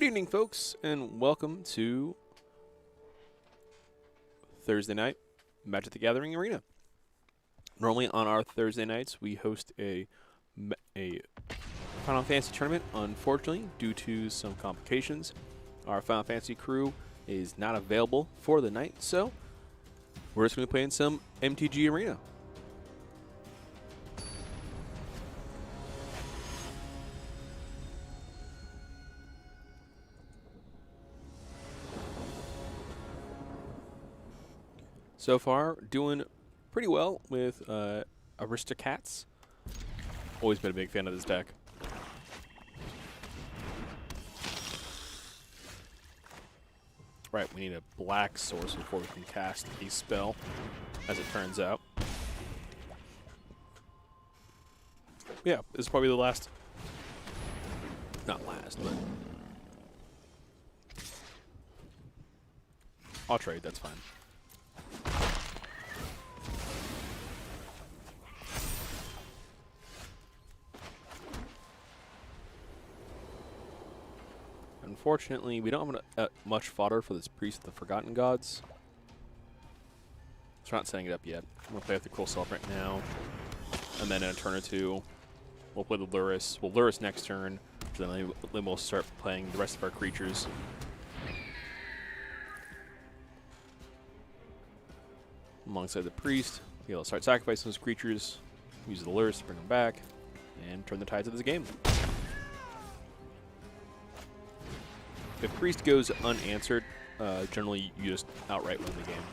Good evening, folks, and welcome to Thursday night Magic the Gathering Arena. Normally on our Thursday nights, we host a Final Fantasy tournament. Unfortunately, due to some complications, our Final Fantasy crew is not available for the night, so we're just going to be playing some MTG Arena. So far, doing pretty well with Aristocats. Always been a big fan of this deck. Right, we need a black source before we can cast a spell, as it turns out. Yeah, this is probably the last. Not last, but I'll trade, that's fine. Unfortunately, we don't have much fodder for this Priest of the Forgotten Gods. So we're not setting it up yet. I'm going to play with the Cruel Celebrant now. And then in a turn or two, we'll play the Lurrus. We'll Lurrus next turn. Then we'll start playing the rest of our creatures. Alongside the Priest, we'll start sacrificing those creatures, use the Lurrus to bring them back, and turn the tides of this game. If Priest goes unanswered, generally you just outright win the game.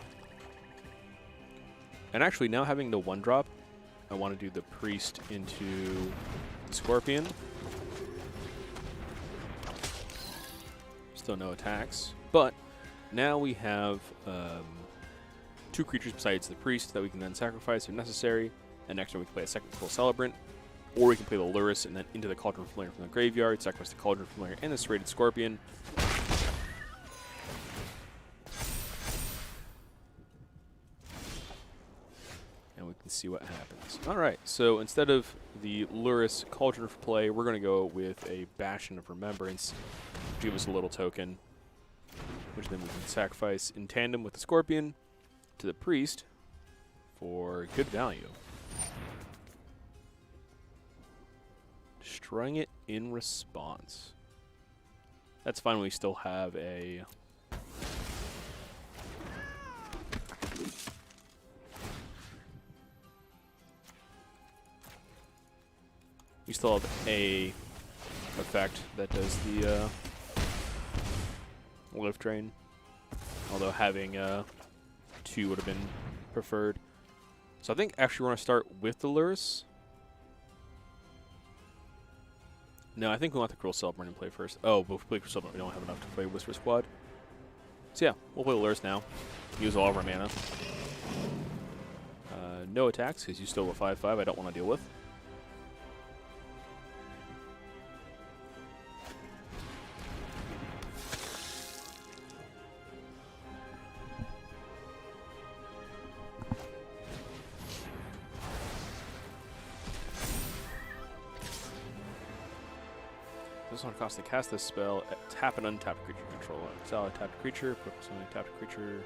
And actually, now having the 1-drop, I want to do the Priest into the Scorpion. Still no attacks, but now we have 2 creatures besides the Priest that we can then sacrifice if necessary. And next turn we can play a second Cruel Celebrant, or we can play the Lurrus and then into the Cauldron Familiar from the graveyard, sacrifice the Cauldron Familiar and the Serrated Scorpion. And we can see what happens. Alright, so instead of the Lurrus Cauldron for play, we're going to go with a Bastion of Remembrance. Give us a little token, which then we can sacrifice in tandem with the Scorpion to the Priest for good value. Destroying it in response. That's fine, we still have a... We still have a effect that does the lift drain. Although having 2 would have been preferred. So I think actually we're going to start with the Lurrus. No, I think we want the Cruel Celebrant in play first. Oh, but if we play Cruel Celebrant, we don't have enough to play Whisper Squad. So yeah, we'll play the Lurrus now. Use all of our mana. No attacks, because you still have a 5/5 I don't want to deal with. This one costs to cast this spell, tap an untapped creature you control. Exile a tapped creature, put an untapped creature.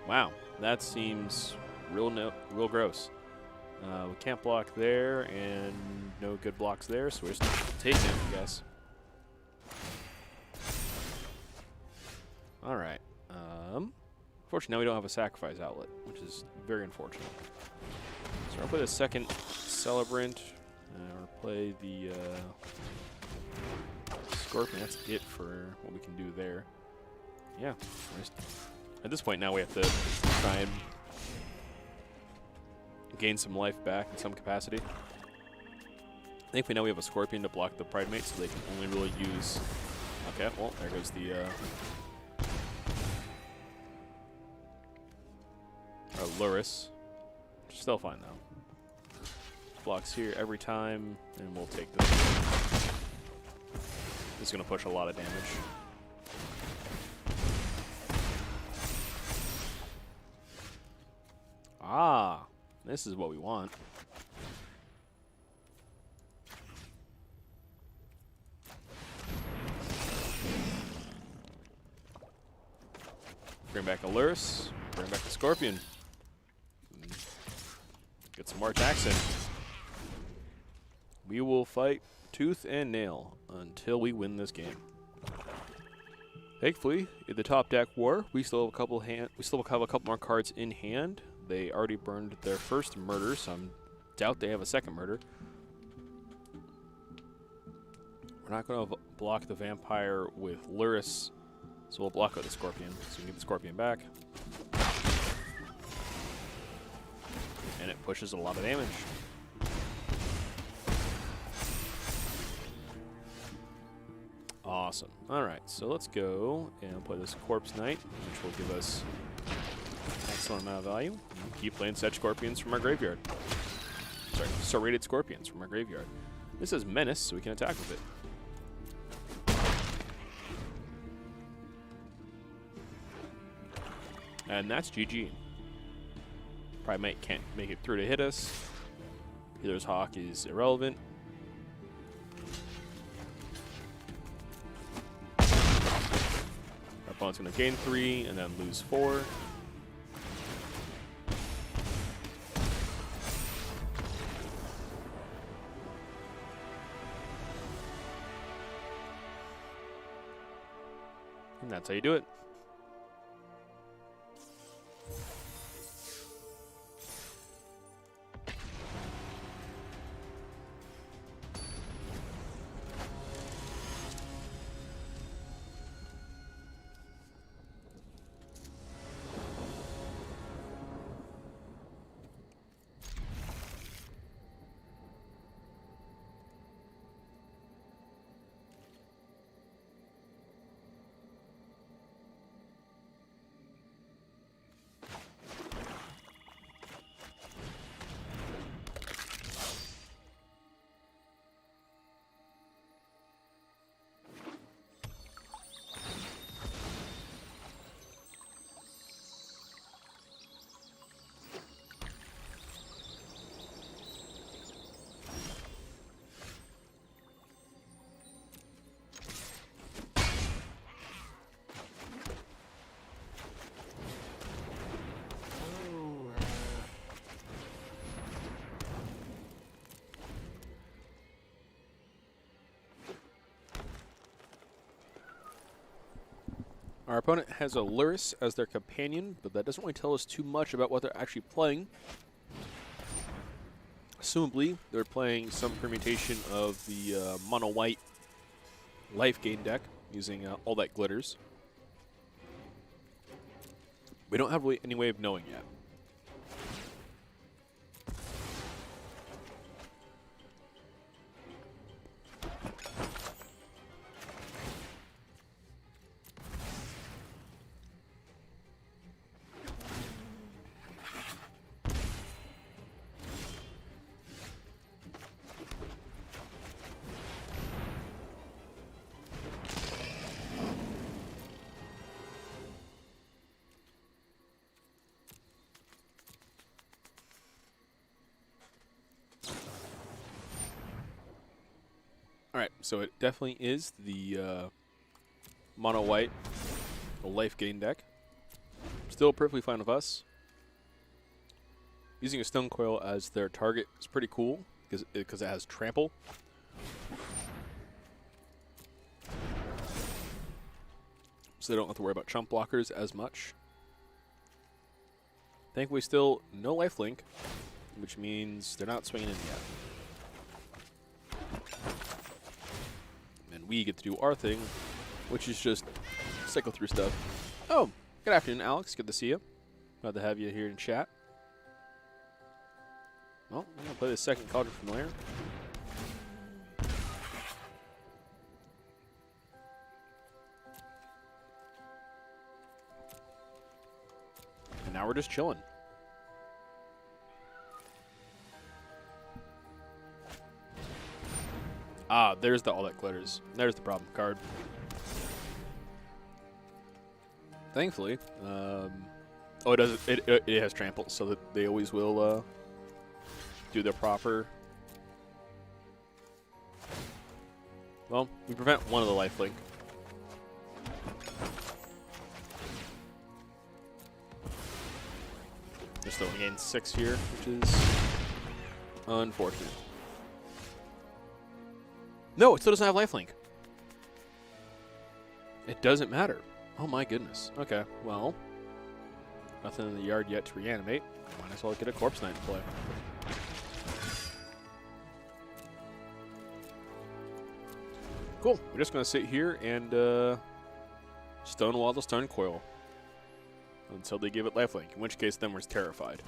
Wow, that seems real gross. We can't block there, and no good blocks there, so we're just taking it, I guess. Alright. Unfortunately, now we don't have a sacrifice outlet, which is very unfortunate. So I'll play the second Celebrant, or play the Scorpion. That's it for what we can do there. Yeah. At this point now we have to try and gain some life back in some capacity. Thankfully now we have a Scorpion to block the Pridemate, so they can only really use... Okay, well, there goes the Lurrus. Still fine though. Blocks here every time, and we'll take this. This is going to push a lot of damage. Ah, this is what we want. Bring back a Lurrus. Bring back the Scorpion. Get some more attacks in. We will fight tooth and nail until we win this game. Thankfully, in the top deck war, we still have a couple more cards in hand. They already burned their first murder, so I doubt they have a second murder. We're not going to block the vampire with Lurrus, so we'll block out the Scorpion, so we can get the Scorpion back. And it pushes a lot of damage. Awesome. Alright, so let's go and play this Corpse Knight, which will give us an excellent amount of value. And keep playing such Scorpions from our graveyard. Sorry, Serrated Scorpions from our graveyard. This is Menace, so we can attack with it. And that's GG. Probably can't make it through to hit us. Healer's Hawk is irrelevant. Our opponent's going to gain 3 and then lose 4. And that's how you do it. Our opponent has a Lurrus as their companion, but that doesn't really tell us too much about what they're actually playing. Assumably, they're playing some permutation of the mono-white life gain deck using All That Glitters. We don't have really any way of knowing yet. Alright, so it definitely is the mono-white life gain deck. Still perfectly fine with us. Using a Stone Coil as their target is pretty cool because it has trample. So they don't have to worry about chump blockers as much. Thankfully still no lifelink, which means they're not swinging in yet. We get to do our thing, which is just cycle through stuff. Oh, good afternoon, Alex. Good to see you. Glad to have you here in chat. Well, I'm going to play the second Cauldron Familiar. And now we're just chilling. Ah, there's the All That Glitters. There's the problem card. Thankfully, oh, it does. It has trample, so that they always will do their proper. Well, we prevent one of the lifelink. Just only gain 6 here, which is unfortunate. No, it still doesn't have lifelink. It doesn't matter. Oh my goodness. Okay, well, nothing in the yard yet to reanimate. Might as well get a Corpse Knight to play. Cool. We're just going to sit here and stonewall the Stone Coil until they give it lifelink, in which case then we're terrified.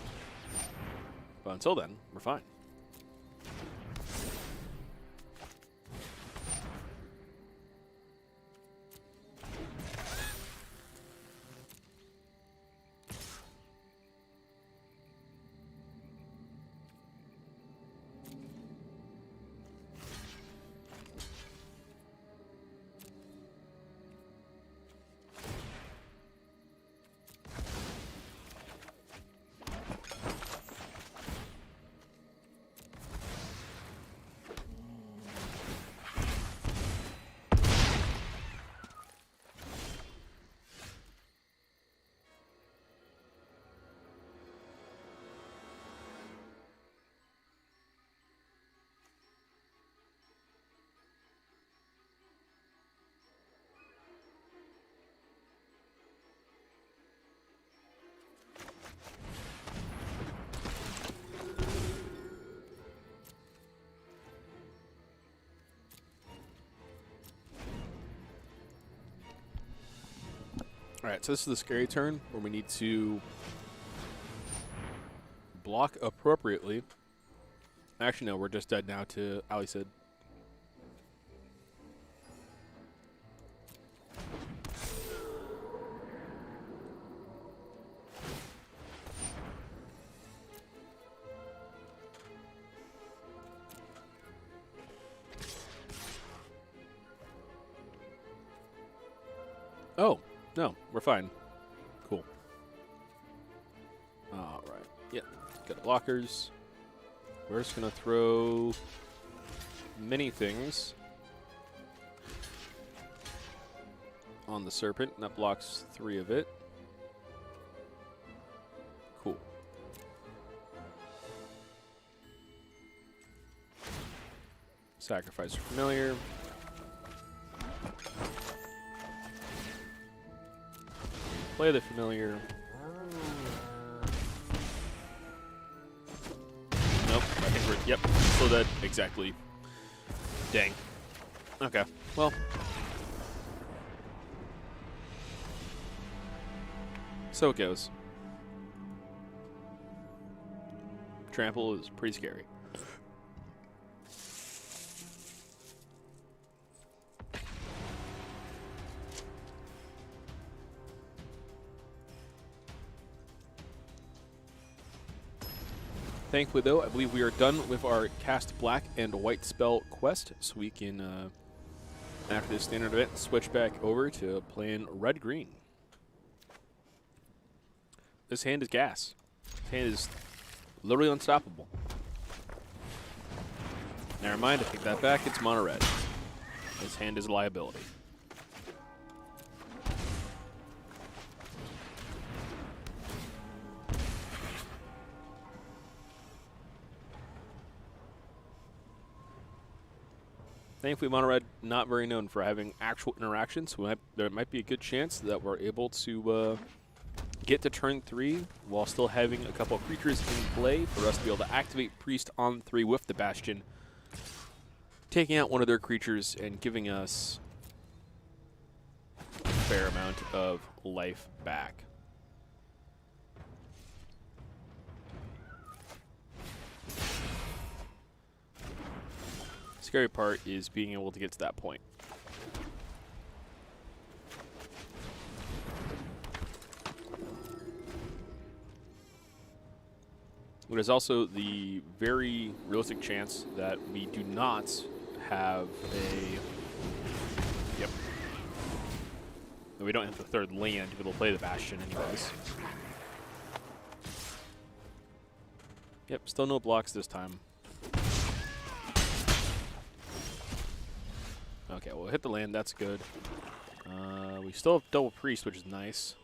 But until then, we're fine. Alright, so this is the scary turn where we need to block appropriately. Actually, no, we're just dead now to Alicid. Oh, no, we're fine. Cool. All right. Yep. Got blockers. We're just going to throw many things on the Serpent, and that blocks 3 of it. Cool. Sacrifice for Familiar. Play the Familiar. Nope, I think we're, yep, still dead. Exactly. Dang. Okay, well. So it goes. Trample is pretty scary. Thankfully, though, I believe we are done with our cast black and white spell quest, so we can, after this standard event, switch back over to playing red-green. This hand is gas. This hand is literally unstoppable. Never mind, I take that back. It's mono red. This hand is a liability. Thankfully, mono red not very known for having actual interactions, so there might be a good chance that we're able to get to turn 3 while still having a couple of creatures in play for us to be able to activate Priest on 3 with the Bastion, taking out one of their creatures and giving us a fair amount of life back. Scary part is being able to get to that point. There's also the very realistic chance that we do not have a... Yep. That we don't have the 3rd land to be able to play the Bastion anyways. Yep, still no blocks this time. Okay, we'll hit the land, that's good. We still have double Priest, which is nice.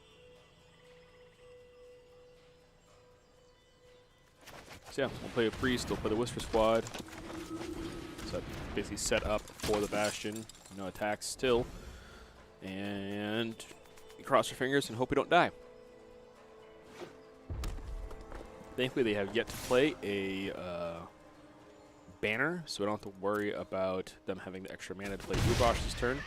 So yeah, we'll play a priest, we'll play the Whisper Squad. So basically set up for the Bastion. No attacks still. And you cross your fingers and hope we don't die. Thankfully, they have yet to play a banner, so we don't have to worry about them having the extra mana to play Ubosh this turn.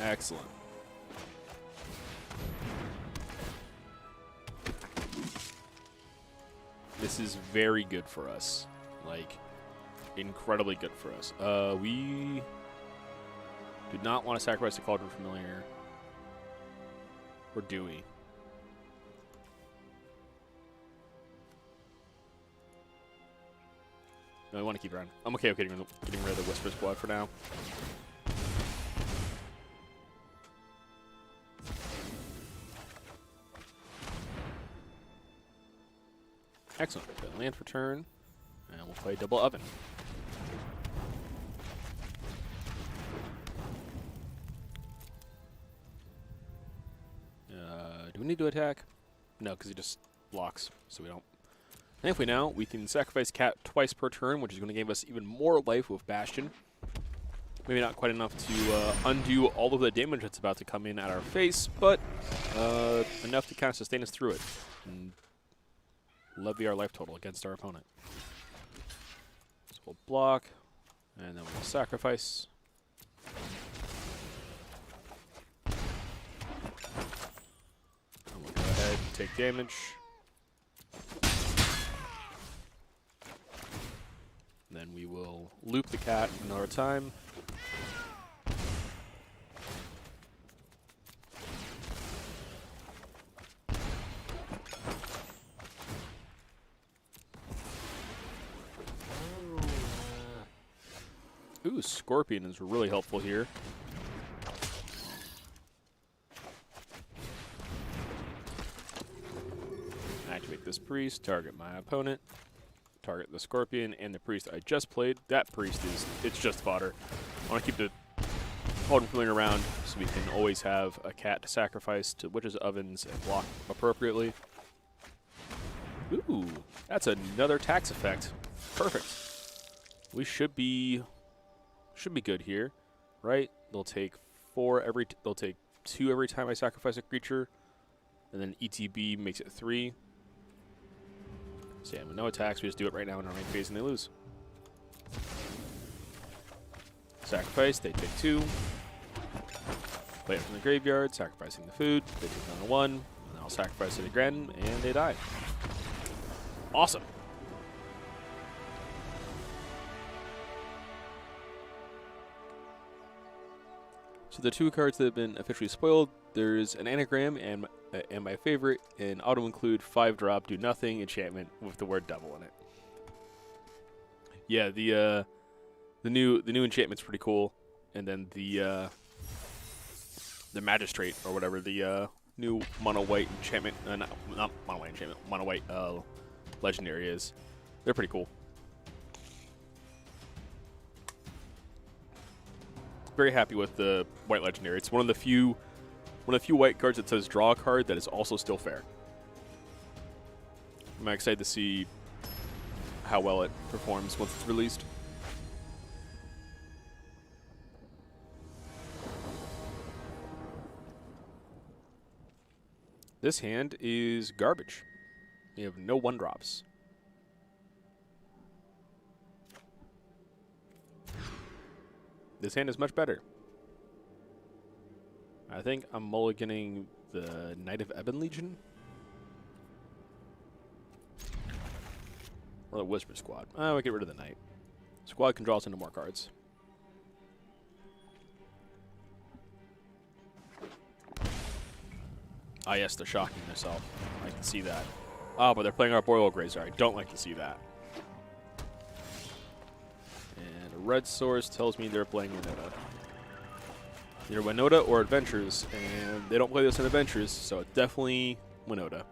Excellent. This is very good for us. Like, incredibly good for us. We do not want to sacrifice the Cauldron Familiar. Or do we? No, I want to keep it around. I'm okay with getting rid of the Whisper Squad for now. Excellent. Play land for turn, and we'll play Double Oven. Do we need to attack? No, because he just blocks, so we don't. Thankfully now, we can sacrifice Cat twice per turn, which is going to give us even more life with Bastion. Maybe not quite enough to undo all of the damage that's about to come in at our face, but enough to kind of sustain us through it. And levy our life total against our opponent. So we'll block, and then we'll sacrifice. And we'll go ahead and take damage. And then we will loop the cat another time. Ooh, Scorpion is really helpful here. Activate this priest, target my opponent, target the Scorpion and the priest I just played. That priest it's just fodder. I want to keep the Cauldron Familiar around so we can always have a cat to sacrifice to Witch's Ovens and block appropriately. Ooh, that's another tax effect. Perfect. We should be good here, right? They'll take they'll take 2 every time I sacrifice a creature, and then ETB makes it 3. So yeah, with no attacks, we just do it right now in our main phase and they lose. Sacrifice, they take 2. Play it from the graveyard, sacrificing the food, they take down a 1, and then I'll sacrifice it again, and they die. Awesome. So the 2 cards that have been officially spoiled, there's an anagram and my favorite, an auto-include 5-drop, do nothing enchantment with the word devil in it. Yeah, the new enchantment's pretty cool, and then the magistrate or whatever, the new mono white enchantment, not mono white enchantment, mono white legendary is. They're pretty cool. Very happy with the white legendary. It's one of the few white cards that says draw a card that is also still fair. I'm excited to see how well it performs once it's released. This hand is garbage. We have no 1-drops. This hand is much better. I think I'm mulliganing the Knight of Ebon Legion. Or the Whisper Squad. Oh, we get rid of the Knight. Squad can draw us into more cards. Ah, yes, they're shocking themselves. I can see that. Oh, but they're playing Arboreal Grazer. I don't like to see that. And a red source tells me they're playing Winota. Either Winota or Adventures, and they don't play this in Adventures, so it's definitely Winota.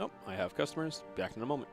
Nope, I have customers. Back in a moment.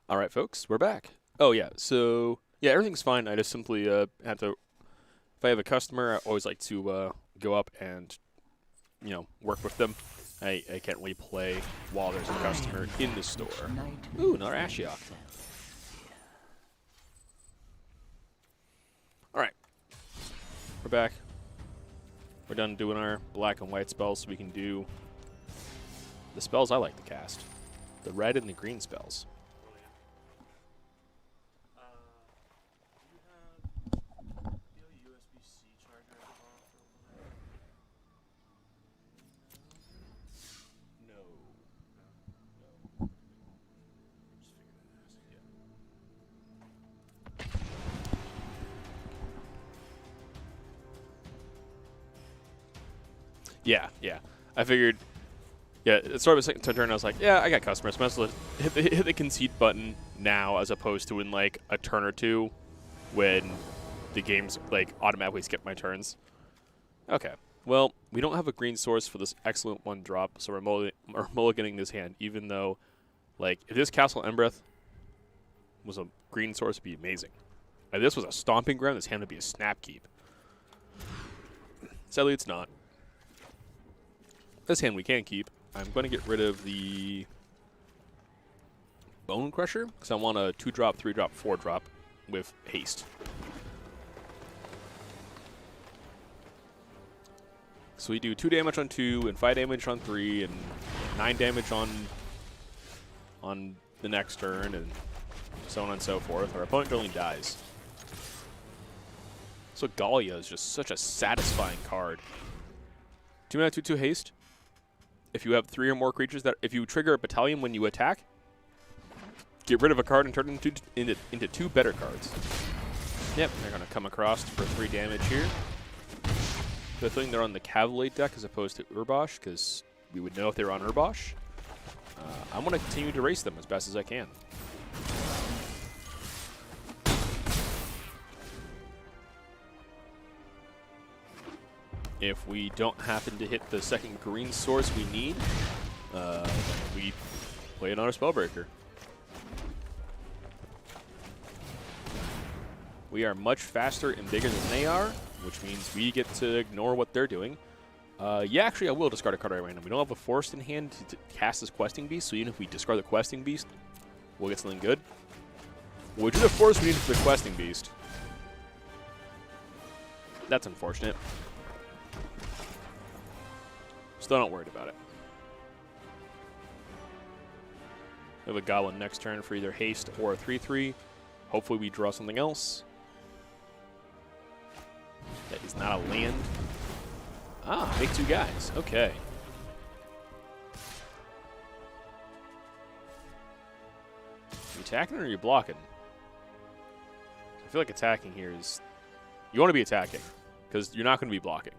All right, folks, we're back. Oh yeah, so yeah, everything's fine. I just simply have to. If I have a customer, I always like to go up and work with them. I can't really play while there's a customer in the store. Ooh, another Ashiok. All right, we're back. We're done doing our black and white spells, so we can do the spells I like to cast. The red and the green spells. Yeah. I figured. Yeah, it started with second turn. I was like, yeah, I got customers. Might as well hit the concede button now, as opposed to in like a turn or two, when the game's like automatically skip my turns. Okay. Well, we don't have a green source for this excellent one drop, so we're mulliganing this hand. Even though, like, if this Castle Embereth was a green source, it'd be amazing. If this was a stomping ground, this hand would be a snap keep. Sadly, it's not. This hand we can keep. I'm going to get rid of the Bone Crusher because I want a 2-drop, 3-drop, 4-drop with haste. So we do 2 damage on 2 and 5 damage on 3 and 9 damage on the next turn and so on and so forth. Our opponent only dies. So Gallia is just such a satisfying card. 2 mana, 2/2 haste. If you have 3 or more creatures if you trigger a battalion when you attack, get rid of a card and turn it into 2 better cards. Yep, they're going to come across for 3 damage here. Good thing they're on the Cavalade deck as opposed to Urbosh, because we would know if they were on Urbosh. I'm going to continue to race them as best as I can. If we don't happen to hit the second green source we need, we play another Spellbreaker. We are much faster and bigger than they are, which means we get to ignore what they're doing. Yeah, actually, I will discard a card at random. We don't have a forest in hand to cast this Questing Beast, so even if we discard the Questing Beast, we'll get something good. Which is a forest we need for the Questing Beast. That's unfortunate. Still not worried about it. We have a Goblin next turn for either haste or a 3/3. Hopefully we draw something else. That is not a land. Ah, make 2 guys. Okay. You attacking or are you blocking? I feel like attacking here is... You want to be attacking, because you're not going to be blocking.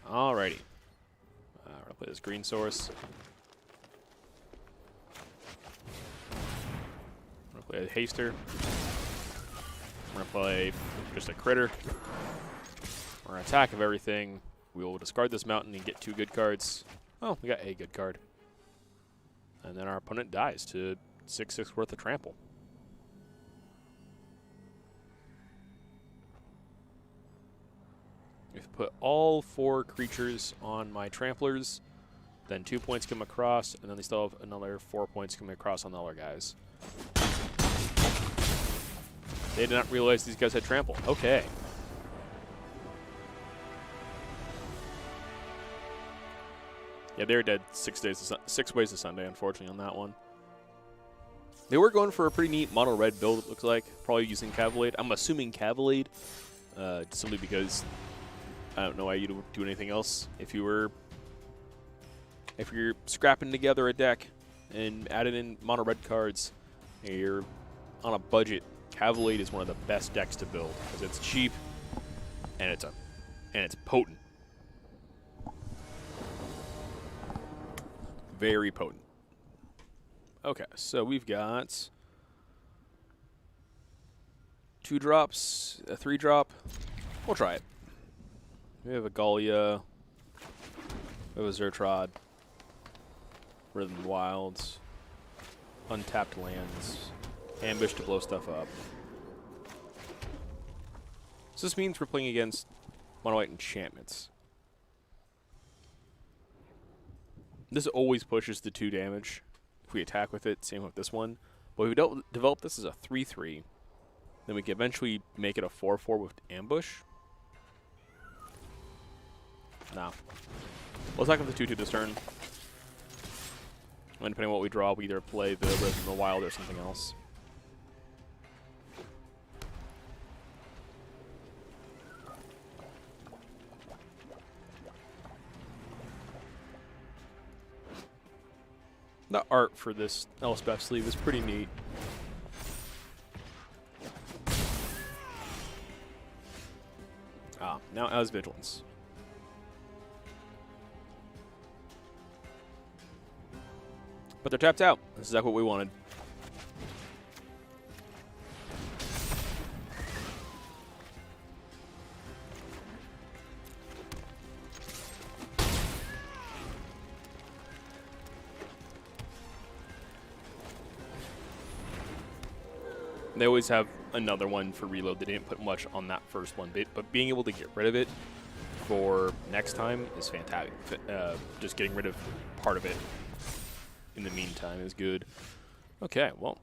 Alrighty. We're going to play this green source. I'm going to play a haster. I'm going to play just a critter. We're going to attack of everything. We will discard this mountain and get 2 good cards. Oh, we got a good card. And then our opponent dies to 6/6 worth of trample. If I put all 4 creatures on my tramplers, then 2 points come across, and then they still have another 4 points coming across on the other guys. They did not realize these guys had trample. Okay. Yeah, they were dead 6 ways to Sunday, unfortunately, on that one. They were going for a pretty neat mono red build, it looks like. Probably using Cavalade. I'm assuming Cavalade, simply because I don't know why you'd do anything else. If you're scrapping together a deck and adding in mono red cards, and you're on a budget, Cavalade is one of the best decks to build because it's cheap and it's potent. Very potent. Okay, so we've got 2 drops, a 3-drop. We'll try it. We have a Gallia. We have a Zertrod. Rhythm of the Wilds, untapped lands, ambush to blow stuff up. So this means we're playing against mono white enchantments. This always pushes the 2 damage if we attack with it, same with this one. But if we don't develop this as a 3/3, then we can eventually make it a 4/4 with ambush. No. We'll attack with the 2/2 this turn. And depending on what we draw, we either play the Rhythm of the Wild or something else. The art for this Elspeth sleeve is pretty neat. Ah, now it has Vigilance. But they're tapped out. This is exactly what we wanted. They always have another one for reload. They didn't put much on that first one, but being able to get rid of it for next time is fantastic. Just getting rid of part of it in the meantime is good. Okay, well.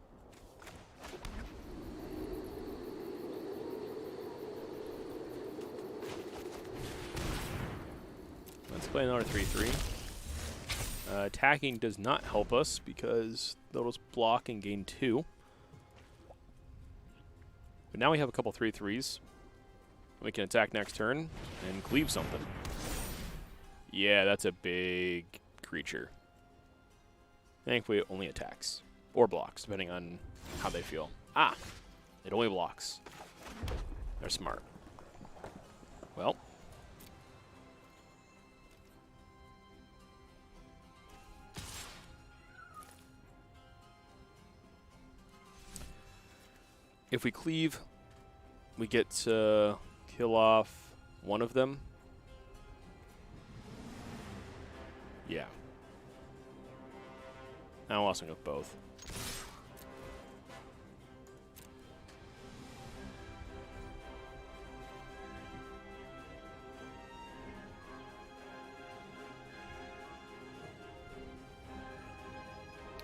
Let's play another 3/3. Attacking does not help us because they'll just block and gain 2. But now we have a couple 3/3s. We can attack next turn and cleave something. Yeah, that's a big creature. Thankfully, it only attacks. Or blocks, depending on how they feel. Ah! It only blocks. They're smart. Well. If we cleave, we get to kill off one of them. Yeah. Now I'm also going with both.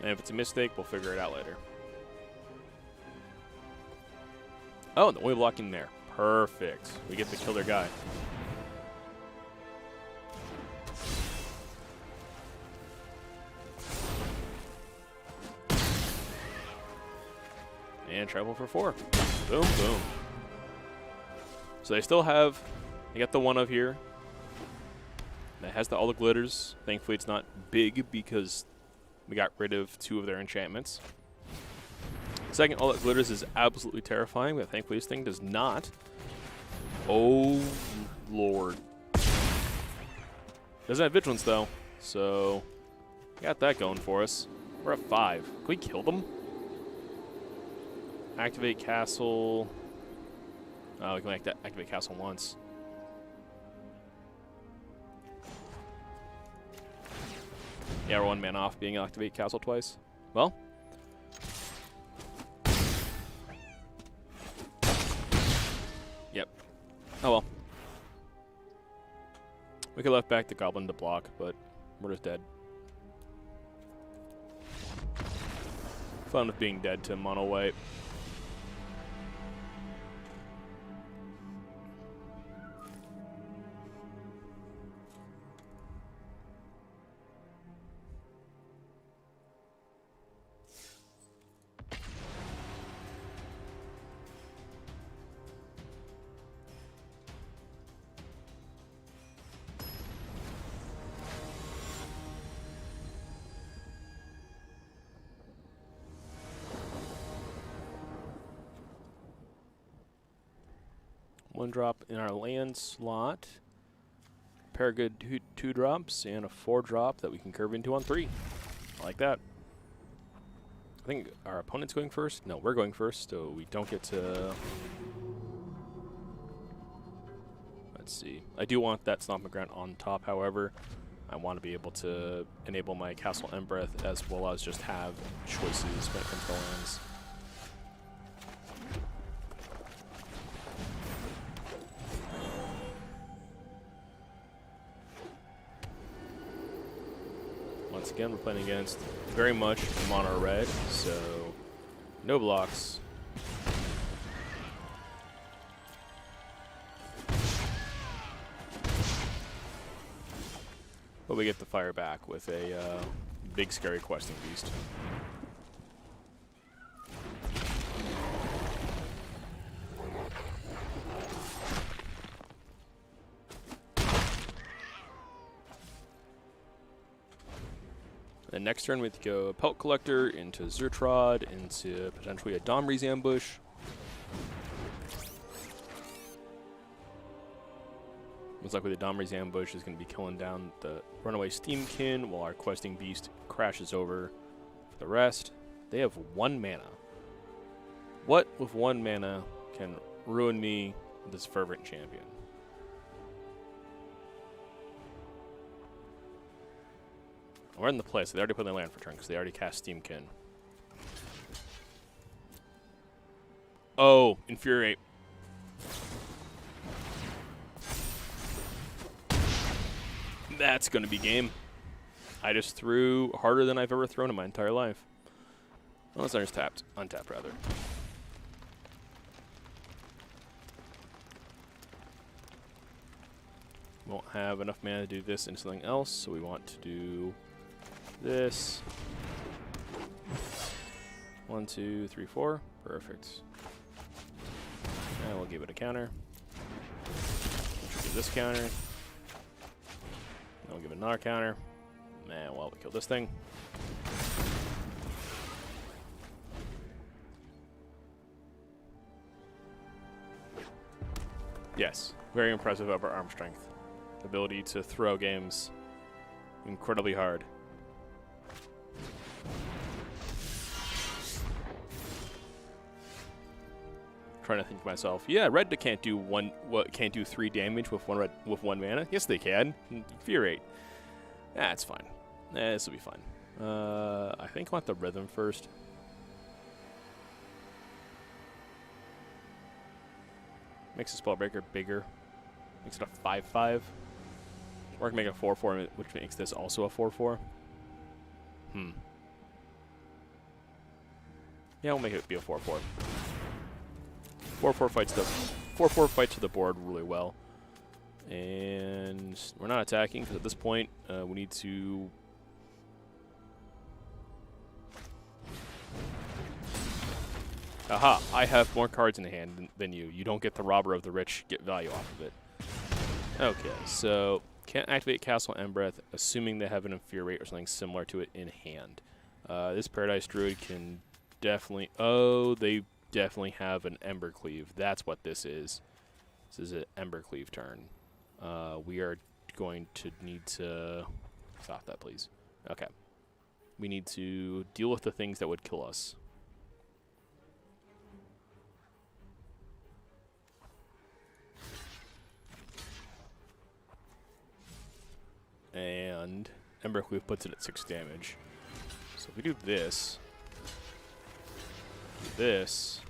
And if it's a mistake, we'll figure it out later. Oh, the way blocking there. Perfect. We get to kill their guy. And travel for 4. Boom, boom. So they still have, they got the 1 of here. That has all the glitters. Thankfully it's not big because we got rid of 2 of their enchantments. Second, all that glitters is absolutely terrifying, but thankfully this thing does not. Oh, Lord. Doesn't have Vigilance, though, so got that going for us. We're at 5. Can we kill them? Activate Castle. Oh, we can activate Castle once. Yeah, we're 1 man off being Activate Castle twice. Well. Yep. Oh well. We could left back the Goblin to block, but we're just dead. Fun with being dead to mono white. One drop in our land slot. Pair of good 2 drops and a 4 drop that we can curve into on 3. I like that. I think our opponent's going first. No, we're going first, so we don't get to. Let's see. I do want that Stomping Ground on top, however. I want to be able to enable my Castle Embereth as well as just have choices when it comes to lands. Once again, we're playing against very much mono red, so no blocks. But we get the fire back with a big scary questing beast. The next turn we have to go Pelt Collector into Zertrod, into potentially a Domri's Ambush. Looks like with the Domri's Ambush is going to be killing down the runaway Steamkin while our questing beast crashes over. For the rest, they have 1 mana. What with 1 mana can ruin me, this Fervent Champion? We're in the play, so they already put their land for turn because they already cast Steamkin. Oh, Infuriate. That's going to be game. I just threw harder than I've ever thrown in my entire life. Unless I just tapped. Untapped, rather. Won't have enough mana to do this and something else, so we want to do this. 1, 2, 3, 4. Perfect. And we'll give it a counter. Give this counter. Then we'll give it another counter. And well, we kill this thing. Yes, very impressive of our arm strength. Ability to throw games incredibly hard. Trying to think to myself, yeah, red can't do can't do 3 damage with one mana. Yes, they can. Infuriate. That's fine. This will be fine. I think I want the rhythm first. Makes the Spellbreaker bigger. Makes it a 5/5. Or I can make it a 4/4, which makes this also a 4/4. Yeah, we'll make it be a 4/4. 4/4 fights to the board really well. And we're not attacking because at this point we need to. Aha! I have more cards in hand than you. You don't get the Robber of the Rich, get value off of it. Okay, so can't activate Castle Embereth, assuming they have an Infuriate or something similar to it in hand. This Paradise Druid can definitely. Oh, they definitely have an Embercleave. That's what this is. This is an Embercleave turn. We are going to need to stop that, please. Okay, we need to deal with the things that would kill us. And Embercleave puts it at 6 damage. So if we do this, this,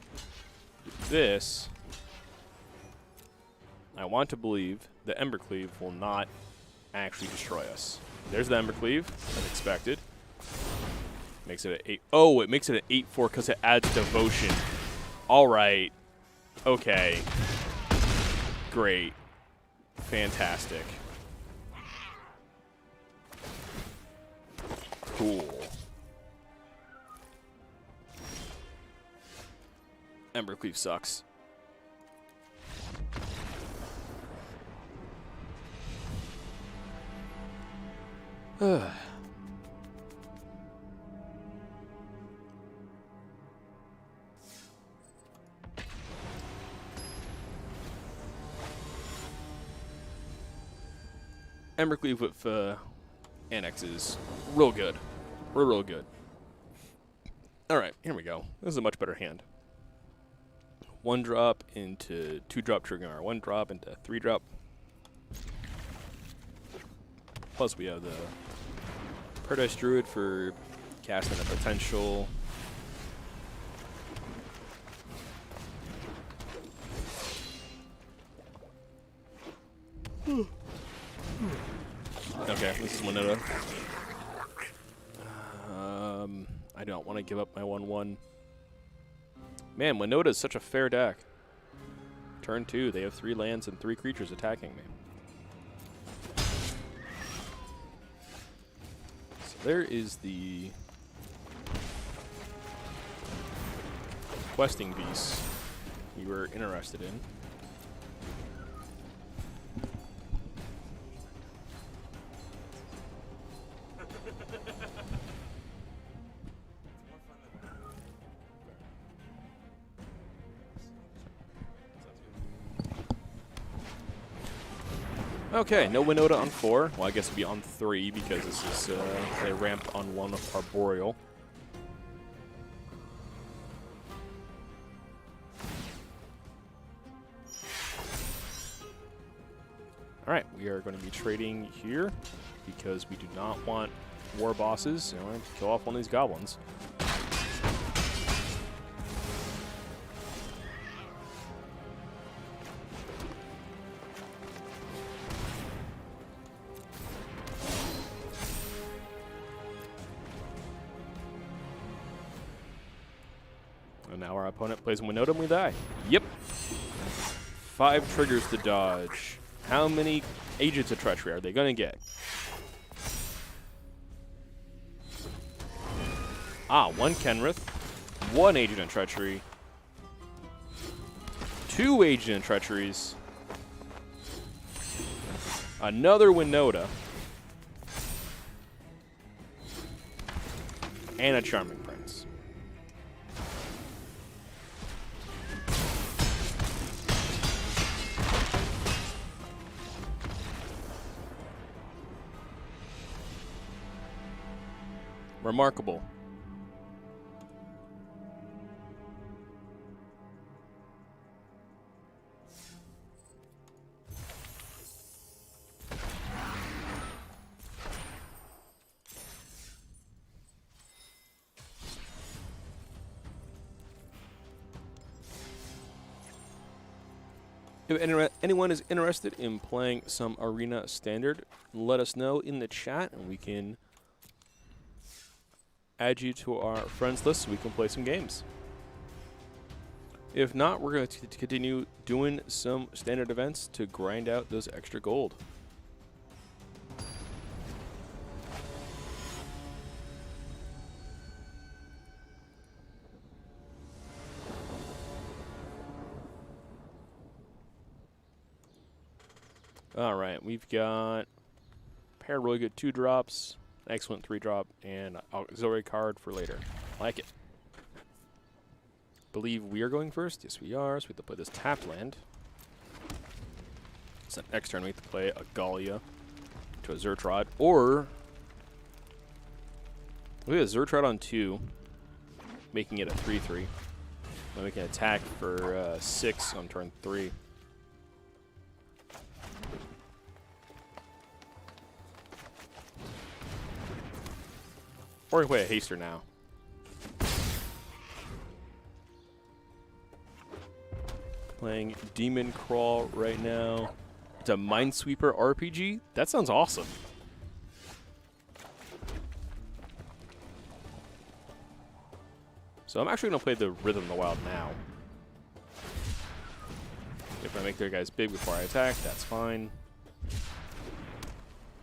I want to believe the Embercleave will not actually destroy us. There's the Embercleave, as expected. Makes it an 8. Oh, it makes it an 8/4 because it adds Devotion. All right. Okay. Great. Fantastic. Cool. Embercleave sucks. Embercleave with Annex is real good. Real good. Alright, here we go. This is a much better hand. 1-drop into 2-drop triggering our 1-drop into 3-drop. Plus we have the Paradise Druid for casting a potential. Okay, this is Winota. I don't want to give up my 1/1. Man, Winota is such a fair deck. Turn 2, they have 3 lands and 3 creatures attacking me. So there is the questing beast you were interested in. Okay, no Winota on 4. Well, I guess it'd be on 3 because this is a ramp on 1 of Arboreal. Alright, we are going to be trading here because we do not want war bosses. And we're going to kill off one of these goblins. And now our opponent plays Winota and we die. Yep. 5 triggers to dodge. How many Agents of Treachery are they going to get? Ah, 1 Kenrith, 1 Agent of Treachery, 2 Agent of Treacheries, another Winota, and a Charming Prince. Remarkable. If anyone is interested in playing some Arena Standard, let us know in the chat and we can add you to our friends list so we can play some games. If not, we're going to continue doing some standard events to grind out those extra gold. All right, we've got a pair of really good 2-drops, an excellent 3-drop, and an auxiliary card for later. Like it. Believe we are going first. Yes, we are. So we have to play this tap land. So next turn we have to play a Gallia to a Zertrod, or we have a Zertrod on 2, making it a 3/3. Then we can attack for 6 on turn 3. Or we play a Haster now. Playing Demon Crawl right now. It's a Minesweeper RPG? That sounds awesome. So I'm actually going to play the Rhythm of the Wild now. If I make their guys big before I attack, that's fine.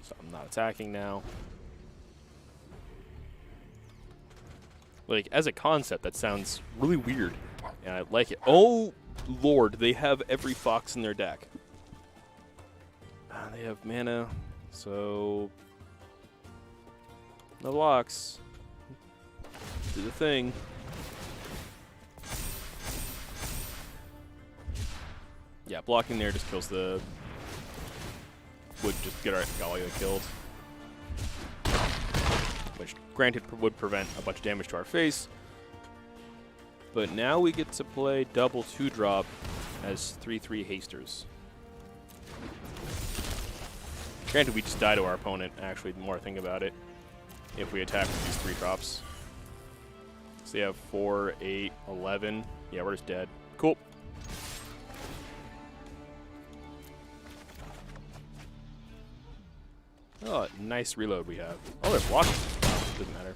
So I'm not attacking now. Like, as a concept, that sounds really weird. And I like it. Oh, Lord, they have every fox in their deck. They have mana, so no blocks. Do the thing. Yeah, blocking there just kills the... would just get our Gallia killed. Which, granted, would prevent a bunch of damage to our face. But now we get to play double 2-drop as 3/3 hasters. Granted, we just die to our opponent, actually, the more I think about it, if we attack with these 3 drops. So they have 4, 8, 11. Yeah, we're just dead. Cool. Oh, nice reload we have. Oh, they're blocking. Oh, doesn't matter.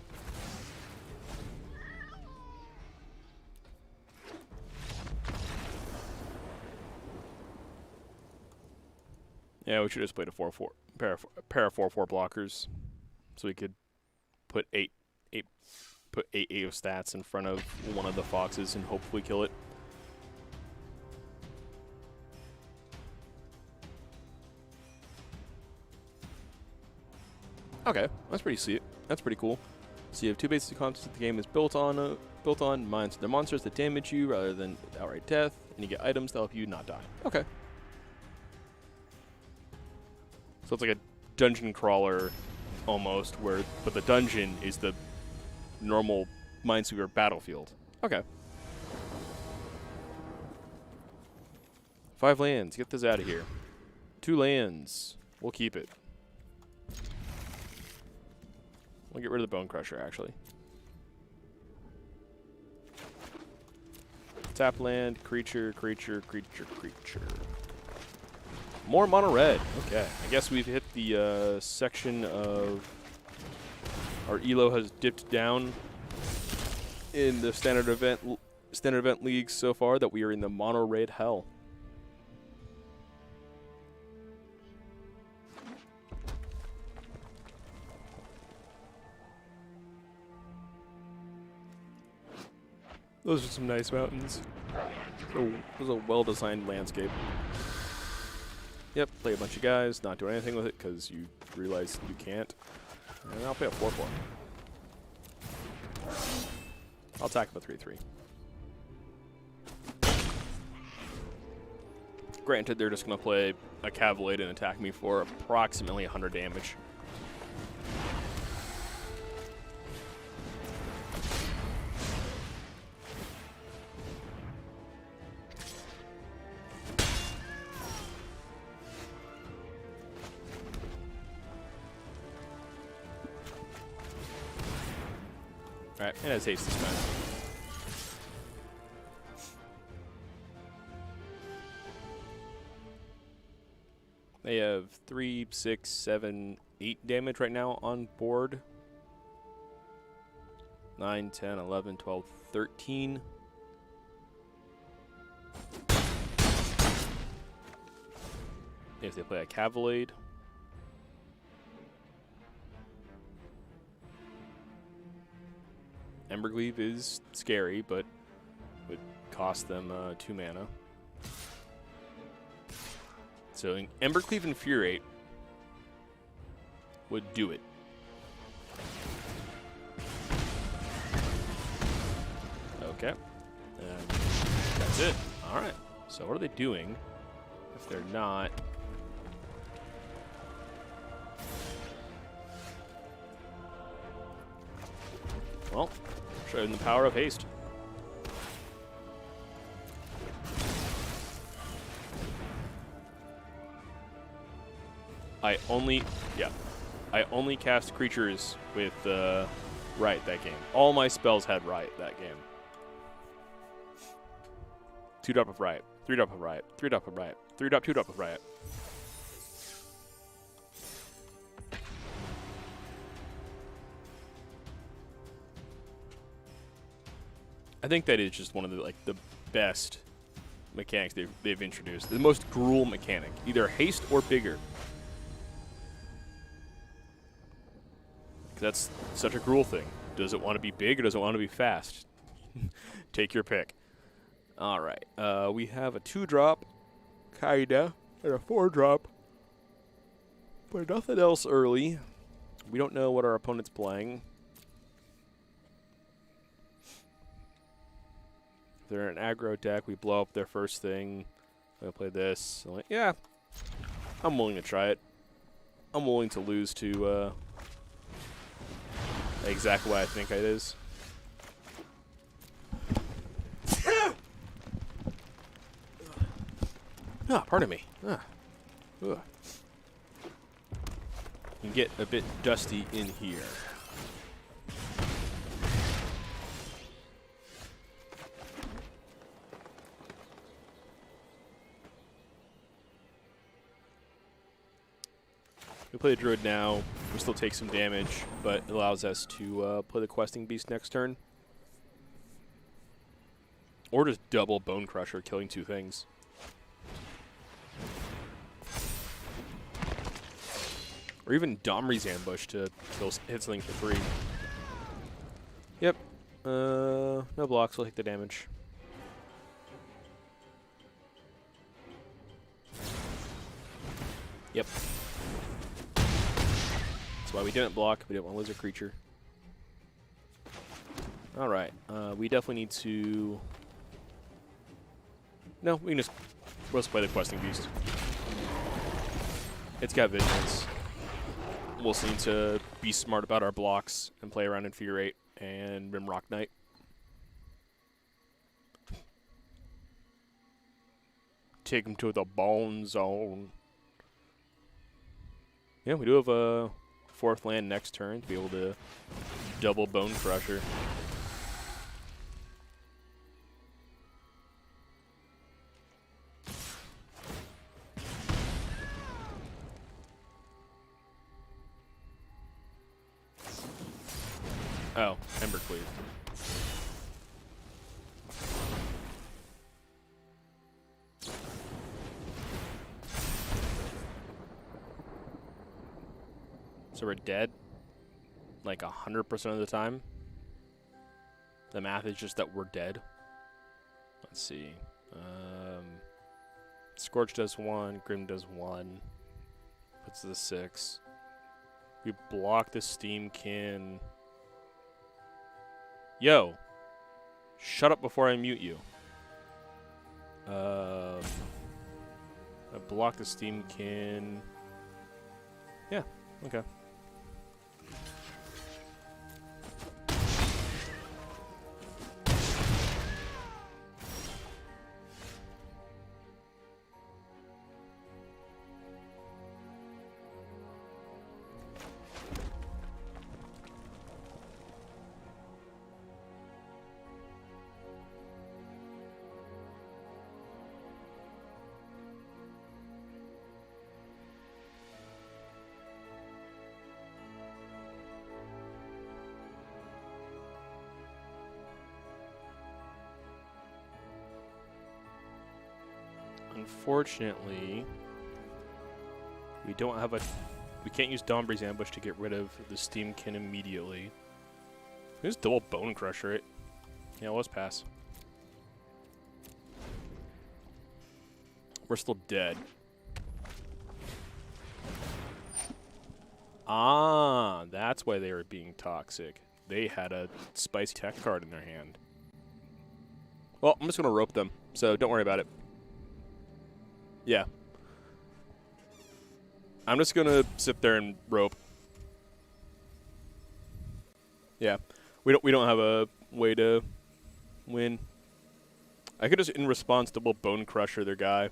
Yeah, we should just played a 4-4 pair of 4-4 blockers, so we could put 8 of stats in front of one of the foxes and hopefully kill it. Okay, that's pretty sweet. That's pretty cool. So you have 2 basic concepts that the game is built on. Mines, they're monsters that damage you rather than outright death, and you get items that help you not die. Okay. So it's like a dungeon crawler, almost, but the dungeon is the normal Minesweeper battlefield. Okay. 5 lands. Get this out of here. 2 lands. We'll keep it. We'll get rid of the Bone Crusher, actually. Tap land, creature, creature, creature, creature. More mono red. Okay. I guess we've hit the section of our elo has dipped down in the standard event leagues so far that we are in the mono red hell. Those are some nice mountains. So it was a well-designed landscape. Yep, play a bunch of guys, not do anything with it because you realize you can't. And I'll play a 4-4. I'll attack with a 3-3. Granted, they're just going to play a Cavalade and attack me for approximately 100 damage. Alright, and it has haste this time. They have 3, 6, 7, 8 damage right now on board. 9, 10, 11, 12, 13. If they play a Cavalade. Embercleave is scary, but would cost them 2 mana. So Embercleave and Infuriate would do it. Okay. And that's it. Alright. So what are they doing if they're not... Well, show them the power of haste. I only cast creatures with Riot that game. All my spells had Riot that game. 2-drop of Riot, 3-drop of Riot, 3-drop of Riot, 3-drop, 2-drop of Riot. I think that is just one of the best mechanics they've introduced. The most gruel mechanic, either haste or bigger. That's such a gruel thing. Does it want to be big or does it want to be fast? Take your pick. All right, we have a 2-drop, kinda, and a 4-drop, but nothing else early. We don't know what our opponent's playing. If they're an aggro deck, we blow up their first thing. I'm going to play this. I'm like, yeah, I'm willing to try it. I'm willing to lose to exactly what I think it is. Ah, pardon me. Ah. Ugh. can get a bit dusty in here. We play the Druid now. We still take some damage, but it allows us to play the Questing Beast next turn. Or just double Bone Crusher, killing 2 things. Or even Domri's Ambush to kill hit something for 3. Yep. No blocks, we'll take the damage. Yep. That's why we didn't block. We didn't want to lose a creature. Alright. We definitely need to... No, we can just... Let's play the Questing Beast. It's got Vigilance. We'll just need to be smart about our blocks and play around Infuriate and Rimrock Knight. Take him to the bone zone. Yeah, we do have a 4th land next turn to be able to double Bone Crusher. Oh, Embercleave. So we're dead, like 100% of the time. The math is just that we're dead. Let's see. Scorch does 1, Grim does 1. Puts the 6. We block the Steamkin. Yo, shut up before I mute you. I block the Steamkin. Yeah, okay. Unfortunately, we don't have a... We can't use Dombri's Ambush to get rid of the Steamkin immediately. We just double Bone Crusher it. Yeah, let's pass. We're still dead. Ah, that's why they were being toxic. They had a spicy tech card in their hand. Well, I'm just going to rope them, so don't worry about it. Yeah. I'm just going to sit there and rope. Yeah. We don't have a way to win. I could just in response double Bone Crusher their guy.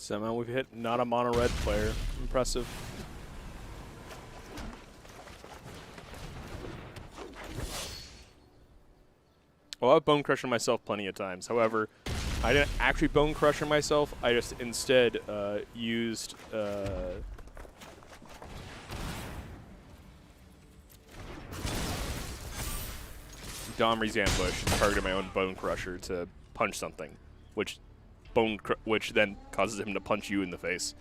Somehow we've hit not a mono red player. Impressive. Well, I've bone crushed myself plenty of times. However, I didn't actually bone crush myself. I just instead used Domri's ambush and targeted my own bone crusher to punch something, which then causes him to punch you in the face,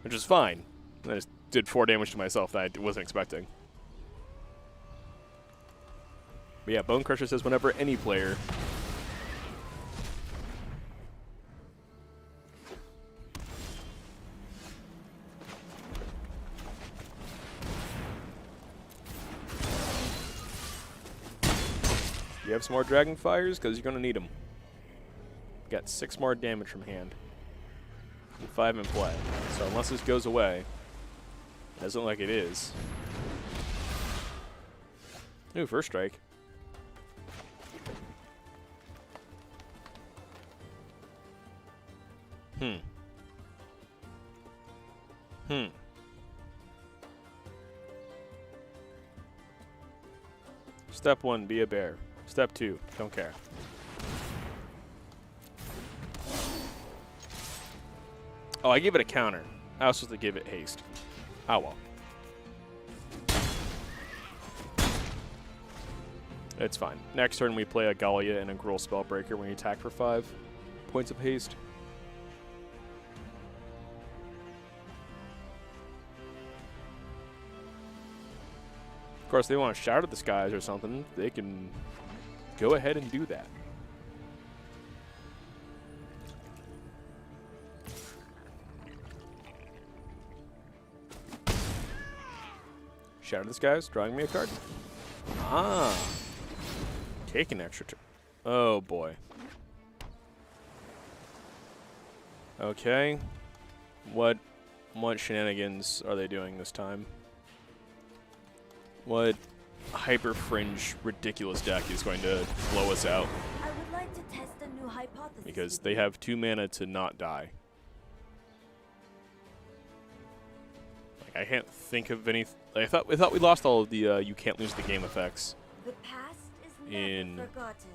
which is fine. I just did 4 damage to myself that I wasn't expecting. But yeah, Bone Crusher says whenever any player you have some more Dragon Fires? Because you're going to need them. Got 6 more damage from hand. And 5 in play. So unless this goes away, it doesn't look like it is. Ooh, first strike. Step 1, be a bear. Step 2, don't care. Oh, I gave it a counter. I was supposed to give it haste. Oh well. It's fine. Next turn we play a Gallia and a Gruul Spellbreaker when you attack for 5 points of haste. Of course, if they want to shout at the skies or something, they can go ahead and do that. Shout at the skies, drawing me a card. Ah. Take an extra turn. Oh, boy. Okay. What shenanigans are they doing this time? What hyper fringe ridiculous deck is going to blow us out? I would like to test a new hypothesis. Because they have 2 mana to not die. Like, I can't think of any. I thought we lost all of the you can't lose the game effects. The past is in never forgotten.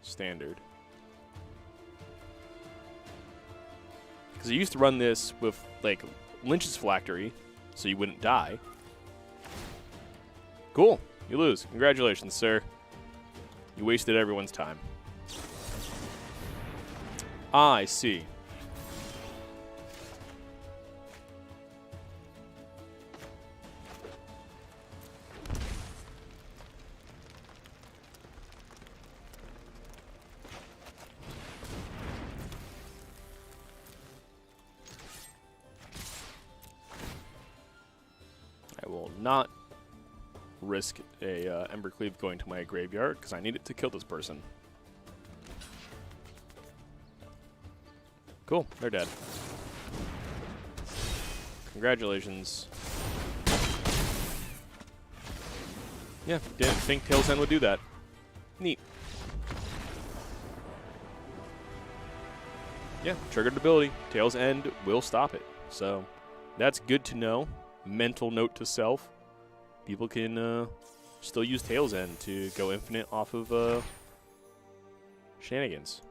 Standard. Because I used to run this with like Lynch's Phylactery, so you wouldn't die. Cool. You lose. Congratulations, sir. You wasted everyone's time. Ah, I see. I will not risk a Embercleave going to my graveyard because I need it to kill this person. Cool, they're dead. Congratulations. Yeah, didn't think Tail's End would do that. Neat. Yeah, triggered ability. Tail's End will stop it. So that's good to know. Mental note to self. People can still use Tail's End to go infinite off of shenanigans.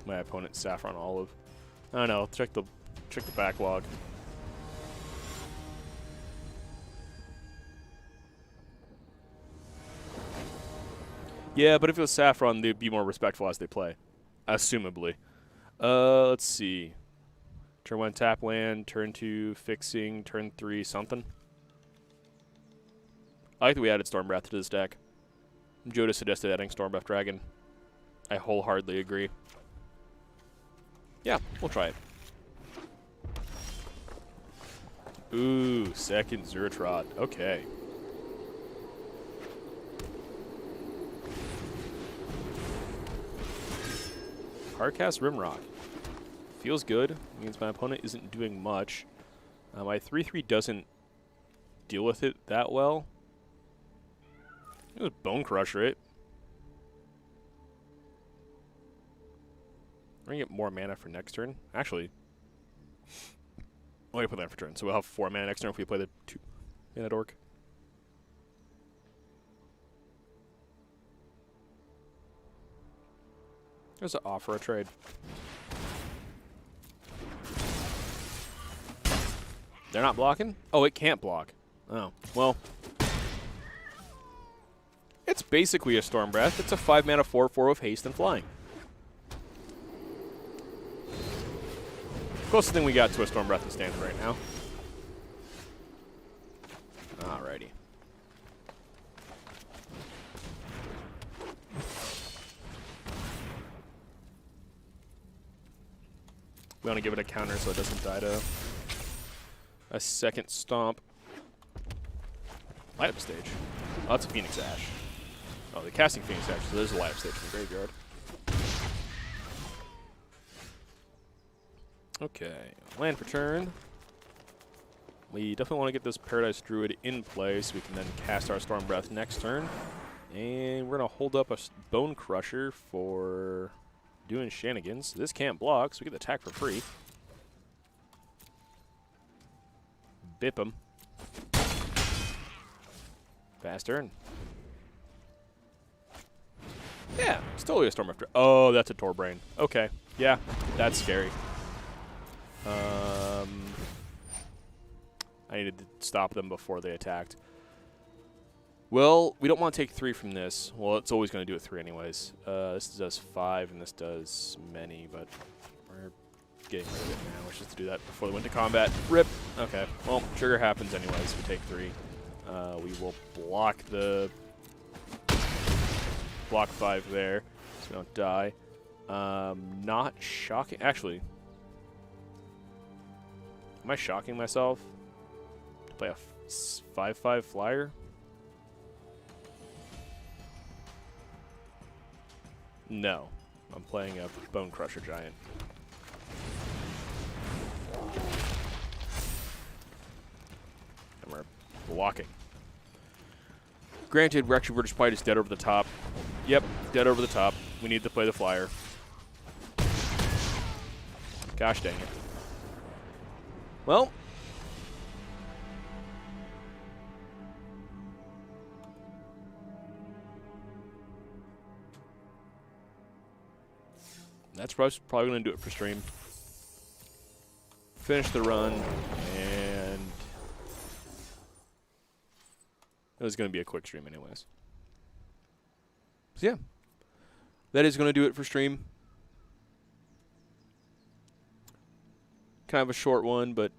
My opponent Saffron Olive. I don't know. Check the backlog. Yeah, but if it was Saffron, they'd be more respectful as they play, assumably. Let's see. Turn 1 tap land, turn 2 fixing, turn 3 something. I like that we added Stormbreath to this deck. Joda suggested adding Stormbreath Dragon. I wholeheartedly agree. Yeah, we'll try it. Ooh, second Zeratrod. Okay. Hardcast Rimrock. Feels good. Means my opponent isn't doing much. My 3/3 doesn't deal with it that well. It was Bone Crusher it. We're going to get more mana for next turn. Actually, I'm going to put that for turn. So we'll have 4 mana next turn if we play the 2 mana dork. There's an offer a trade. They're not blocking? Oh, it can't block. Oh, well. It's basically a Storm Breath. It's a 5 mana 4/4 with haste and flying. Closest thing we got to a Storm Breath in standard right now. Alrighty. We want to give it a counter so it doesn't die to a second stomp. Light up stage. Oh, that's a Phoenix Ash. Oh, the casting Phoenix Ash, so there's a light up stage in the graveyard. Okay, land for turn. We definitely want to get this Paradise Druid in play so we can then cast our Storm Breath next turn. And we're going to hold up a Bone Crusher for doing shenanigans. This can't block, so we get the attack for free. Bip him. Fast turn. Yeah, it's totally a Storm after. Oh, that's a Torbrain. Okay, yeah, that's scary. I needed to stop them before they attacked. Well, we don't want to take 3 from this. Well, it's always going to do it 3 anyways. This does 5, and this does many, but we're getting rid of it now. Let's just do that before they went to combat. Rip. Okay. Well, trigger happens anyways. We take 3. We will block the block 5 there, so we don't die. Not shocking. Actually, am I shocking myself to play a 5/5 flyer? No, I'm playing a Bone Crusher Giant. And we're blocking. Granted, we're just probably just dead over the top. Yep, dead over the top. We need to play the flyer. Gosh dang it. Well. That's probably going to do it for stream. Finish the run, and it was going to be a quick stream anyways. So yeah, that is going to do it for stream. Kind of a short one, but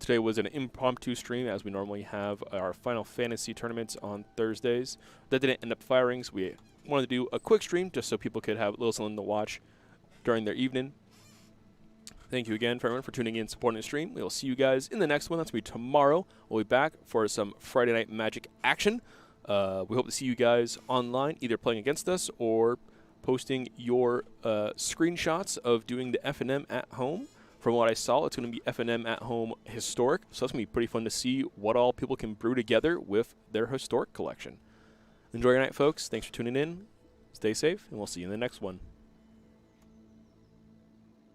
today was an impromptu stream, as we normally have our Final Fantasy tournaments on Thursdays. That didn't end up firing, so we wanted to do a quick stream just so people could have a little something to watch during their evening. Thank you again for everyone for tuning in and supporting the stream. We will see you guys in the next one. That's going to be tomorrow. We'll be back for some Friday Night Magic action. We hope to see you guys online, either playing against us or posting your screenshots of doing the FNM at home. From what I saw, it's going to be FNM at home historic. So that's going to be pretty fun to see what all people can brew together with their historic collection. Enjoy your night, folks. Thanks for tuning in. Stay safe, and we'll see you in the next one.